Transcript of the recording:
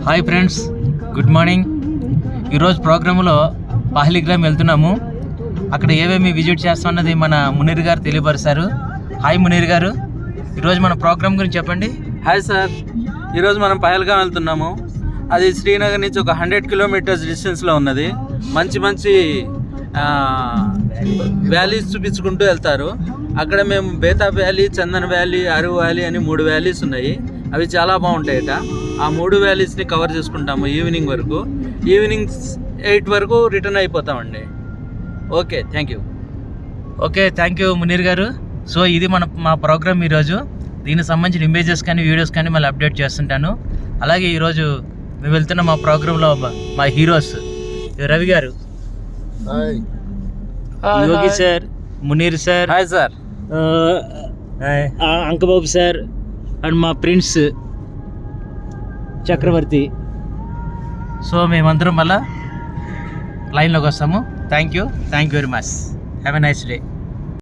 Hi friends, good morning. ఈరోజు ప్రోగ్రాంలో పాహ్లీగ్రామ్ వెళ్తున్నాము. అక్కడ ఏమేమి విజిట్ చేస్తామన్నది మన మునీర్ గారు తెలియపరుస్తారు. హాయ్ మునీర్ గారు, ఈరోజు మన ప్రోగ్రామ్ గురించి చెప్పండి. హాయ్ సార్, ఈరోజు మనం పహల్గాం వెళ్తున్నాము. అది శ్రీనగర్ నుంచి ఒక 100 కిలోమీటర్స్ డిస్టెన్స్లో ఉన్నది. మంచి మంచి వ్యాలీస్ చూపించుకుంటూ వెళ్తారు. అక్కడ మేము Betaab valley, Chandan valley, Aru valley అని 3 వ్యాలీస్ ఉన్నాయి. అవి చాలా బాగుంటాయట. ఆ 3 వ్యాలీస్ని కవర్ చేసుకుంటాము ఈవినింగ్ వరకు. ఈవినింగ్ 8 వరకు రిటర్న్ అయిపోతామండి. Okay, thank you Munir garu. So ఇది మా ప్రోగ్రామ్ ఈరోజు. దీనికి సంబంధించిన ఇమేజెస్ కానీ వీడియోస్ కానీ మళ్ళీ అప్డేట్ చేస్తుంటాను. అలాగే ఈరోజు మేము వెళ్తున్న మా ప్రోగ్రాంలో మా heroes Ravi garu, Yogi sir, Munir sir, hi sir, Ankababu sir and మా ప్రిన్స్ చక్రవర్తి. సో మేమందరం మళ్ళా లైన్లోకి వస్తాము. Thank you very much. Have a nice day.